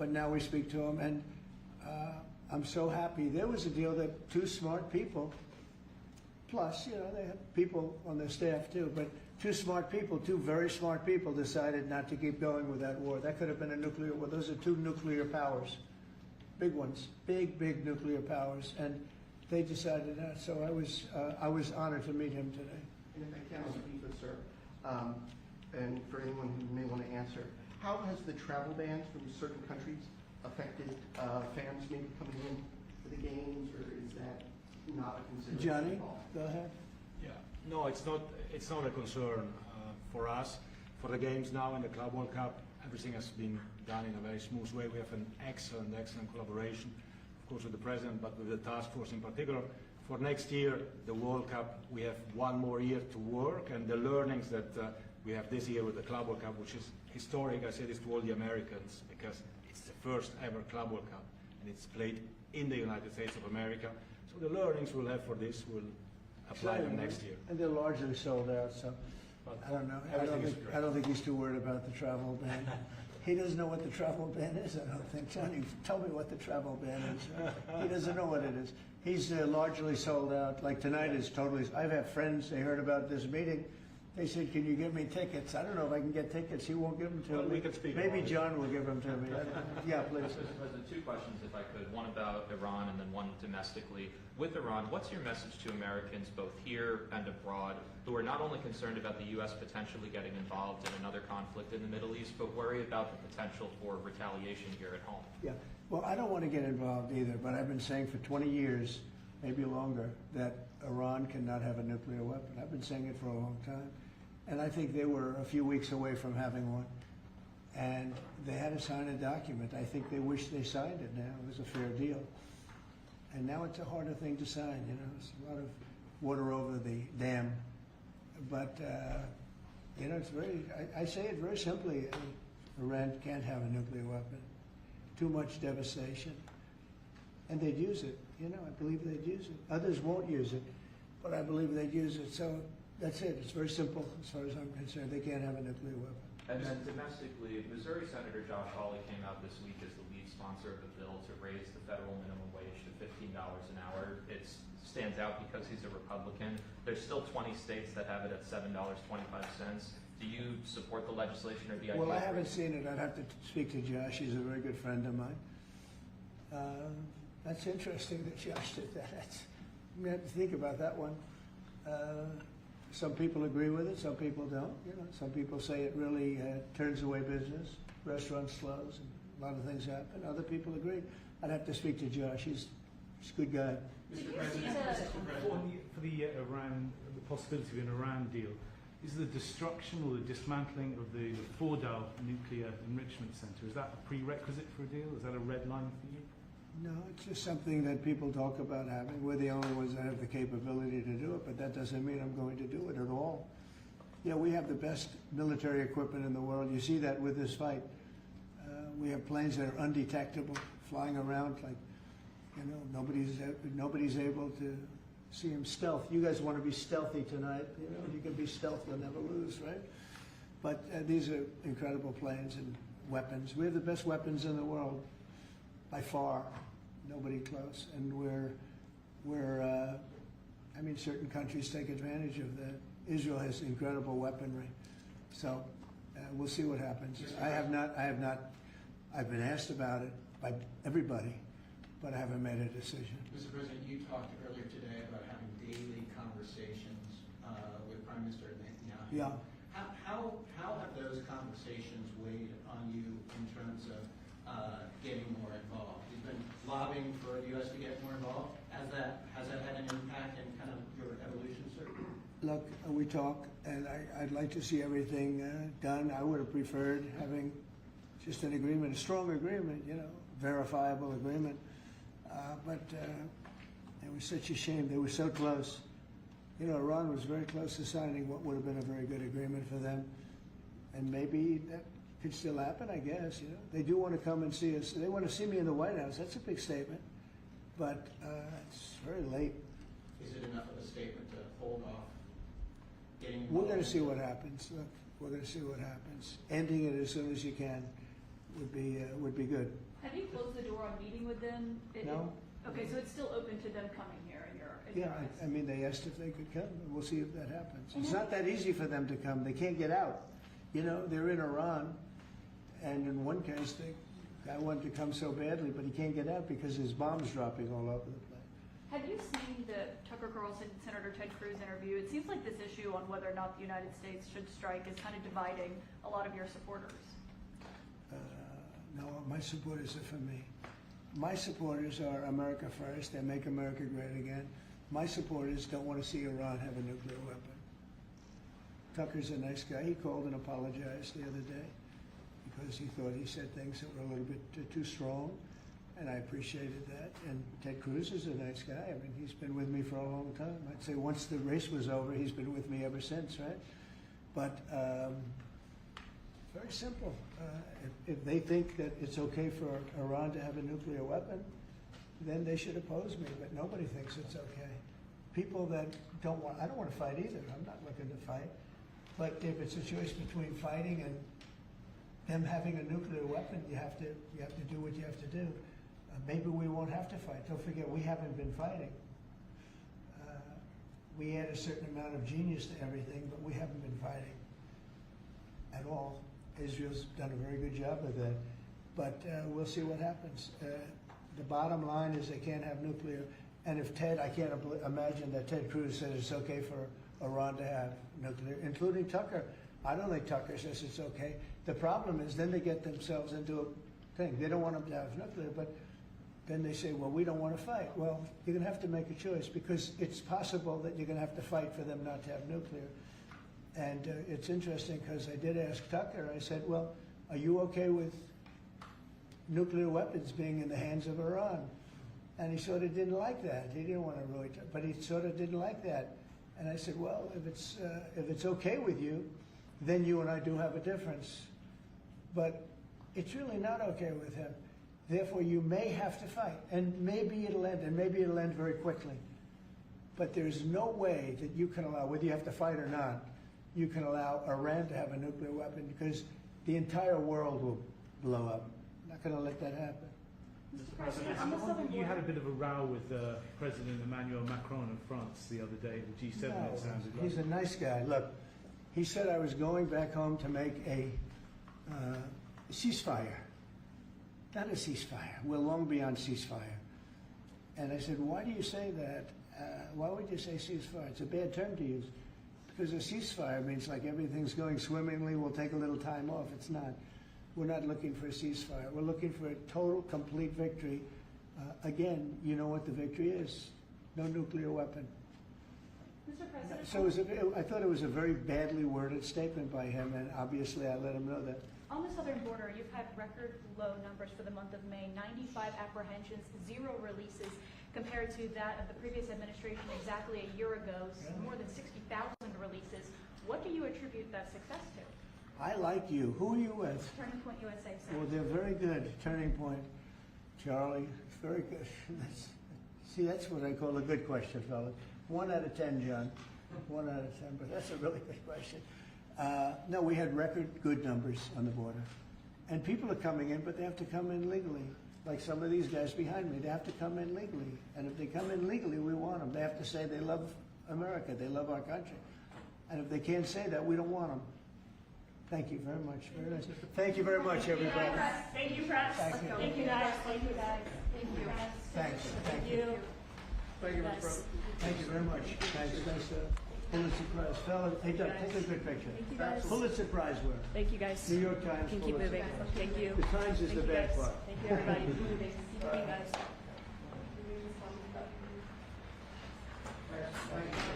but now we speak to them, and I'm so happy. There was a deal that two smart people, plus, they have people on their staff too, but two smart people, two very smart people decided not to keep going with that war. That could have been a nuclear war. Those are two nuclear powers, big ones, big nuclear powers, and they decided that. So I was honored to meet him today. And if I can, Mr. Beaver, sir, and for anyone who may want to answer, how has the travel ban from certain countries affected fans maybe coming in for the games, or is that not a consideration? Johnny, at all? go ahead. Yeah, no, it's not a concern for us. For the games now in the Club World Cup, everything has been done in a very smooth way. We have an excellent collaboration, of course, with the president, but with the task force in particular. For next year, the World Cup, we have one more year to work, and the learnings that we have this year with the Club World Cup, which is historic. I say this to all the Americans because it's the first ever Club World Cup, and it's played in the United States of America. So the learnings we'll have for this will apply to next year. And they're largely sold out, so But I don't know. everything is great. I don't think he's too worried about the travel ban. He doesn't know what the travel ban is, I don't think. Johnny, tell me what the travel ban is. He doesn't know what it is. He's largely sold out. Like tonight is totally. I've had friends, they heard about this meeting. They said, can you give me tickets? I don't know if I can get tickets. He won't give them to Well, me. we can speak Maybe about it. John will give them to me. Yeah, please. Mr. President, two questions, if I could. One about Iran and then one domestically. With Iran, what's your message to Americans, both here and abroad, who are not only concerned about the U.S. potentially getting involved in another conflict in the Middle East, but worry about the potential for retaliation here at home? Yeah. Well, I don't want to get involved either, but I've been saying for 20 years, maybe longer, that Iran cannot have a nuclear weapon. I've been saying it for a long time. And I think they were a few weeks away from having one. And they had to sign a document. I think they wish they signed it now. It was a fair deal. And now it's a harder thing to sign, It's a lot of water over the dam. But, it's very, I say it very simply. Iran can't have a nuclear weapon. Too much devastation. And they'd use it, I believe they'd use it. Others won't use it, but I believe they'd use it. So that's it. It's very simple as far as I'm concerned. They can't have a nuclear weapon. And then domestically, Missouri Senator Josh Hawley came out this week as the lead sponsor of the bill to raise the federal minimum wage to $15 an hour. It stands out because he's a Republican. There's still 20 states that have it at $7.25. Do you support the legislation or the idea? Well, I haven't seen it. I'd have to speak to Josh. He's a very good friend of mine. That's interesting that Josh did that. I'm going to have to think about that one. Some people agree with it, some people don't. Some people say it really turns away business, restaurants close, and a lot of things happen. Other people agree. I'd have to speak to Josh. He's a good guy. Mr. President, For the Iran, the possibility of an Iran deal, is the destruction or the dismantling of the Fordow nuclear enrichment center, is that a prerequisite for a deal? Is that a red line for you? No, it's just something that people talk about having. We're the only ones that have the capability to do it, but that doesn't mean I'm going to do it at all. We have the best military equipment in the world. You see that with this fight. We have planes that are undetectable, flying around like, nobody's able to see them stealth. You guys want to be stealthy tonight. You can be stealth, you'll never lose, right? But these are incredible planes and weapons. We have the best weapons in the world. By far, nobody close, and certain countries take advantage of that. Israel has incredible weaponry, so we'll see what happens. I've been asked about it by everybody, but I haven't made a decision. Mr. President, you talked earlier today about having daily conversations with Prime Minister Netanyahu. Yeah. How have those conversations weighed on you in terms of getting more involved? You've been lobbying for the U.S. to get more involved. Has that had an impact in kind of your evolution, sir? Look, we talk, and I'd like to see everything done. I would have preferred having just an agreement, a strong agreement, verifiable agreement. But it was such a shame. They were so close. Iran was very close to signing what would have been a very good agreement for them. And maybe that could still happen, I guess. They do want to come and see us. They want to see me in the White House. That's a big statement. But it's very late. Is it enough of a statement to hold off getting involved? We're going to see what happens. Look, we're going to see what happens. Ending it as soon as you can. would be good. Have you closed the door on meeting with them? No? Okay, so it's still open to them coming here in your Yeah, eyes? I mean, they asked if they could come. We'll see if that happens. It's Mhm. not that easy for them to come. They can't get out. You know, they're in Iran, and in one case, the guy wanted to come so badly, but he can't get out because his bombs dropping all over the place. Have you seen the Tucker Carlson Senator Ted Cruz interview? It seems like this issue on whether or not the United States should strike is kind of dividing a lot of your supporters. No, my supporters are for me. My supporters are America first. They make America great again. My supporters don't want to see Iran have a nuclear weapon. Tucker's a nice guy. He called and apologized the other day because he thought he said things that were a little bit too strong, and I appreciated that. And Ted Cruz is a nice guy. I mean, he's been with me for a long time. I'd say once the race was over, he's been with me ever since, right? But very simple. If they think that it's okay for Iran to have a nuclear weapon, then they should oppose me, but nobody thinks it's okay. People that don't want, I don't want to fight either. I'm not looking to fight. But if it's a choice between fighting and them having a nuclear weapon, you have to do what you have to do. Maybe we won't have to fight. Don't forget, we haven't been fighting. We add a certain amount of genius to everything, but we haven't been fighting at all. Israel's done a very good job of that. But we'll see what happens. The bottom line is they can't have nuclear. And if I can't imagine that Ted Cruz says it's okay for Iran to have nuclear, including Tucker. I don't think Tucker says it's okay. The problem is then they get themselves into a thing. They don't want them to have nuclear, but then they say, well, we don't want to fight. Well, you're going to have to make a choice because it's possible that you're going to have to fight for them not to have nuclear. And it's interesting because I did ask Tucker, I said, well, are you okay with nuclear weapons being in the hands of Iran? And he sort of didn't like that. He didn't want to really, but he sort of didn't like that. And I said, well, if it's okay with you, then you and I do have a difference. But it's really not okay with him. Therefore, you may have to fight, and maybe it'll end, and maybe it'll end very quickly. But there's no way that you can allow, whether you have to fight or not, you can allow Iran to have a nuclear weapon because the entire world will blow up. I'm not going to let that happen. Mr. President, on the southern You had a border, bit of a row with President Emmanuel Macron of France the other day at the G7. No, it sounded like. he's a nice guy. Look, he said I was going back home to make a ceasefire. Not a ceasefire. We're long beyond ceasefire. And I said, why do you say that? Why would you say ceasefire? It's a bad term to use. Because a ceasefire means like everything's going swimmingly, we'll take a little time off. It's not. We're not looking for a ceasefire. We're looking for a total, complete victory. Again, you know what the victory is. No nuclear weapon. Mr. President, So I thought it was a very badly worded statement by him, and obviously I let him know that. on the southern border, you've had record low numbers for the month of May, 95 apprehensions, 0 releases, compared to that of the previous administration exactly a year ago, more than 60,000 releases. What do you attribute that success to? I like you. Who are you with? Turning Point USA, sir. Well, they're very good. Turning Point. Charlie, very good. That's what I call a good question, fellas. 1 out of 10, John. 1 out of 10, but that's a really good question. No, we had record good numbers on the border. And people are coming in, but they have to come in legally. Like some of these guys behind me, they have to come in legally. And if they come in legally, we want them. They have to say they love America, they love our country. And if they can't say that, we don't want them. Thank you very much. Very nice. Thank you very much, everybody. Thank you, press. Thank you. Thank you, guys. Thank you, guys. Thank you. Thanks. Thank you. Thank you, Mr. President. Thank you very much. Thanks. Pulitzer Prize. Fella, hey, Doug, take a good picture. Thank you, guys. Pulitzer Prize winner. Thank you, guys. New York Times. Can keep Pulitzer moving. Prize. Thank you. The Times is Thank the you, bad guys. part. Thank you, everybody. Keep moving. Keep moving, guys. Thank you.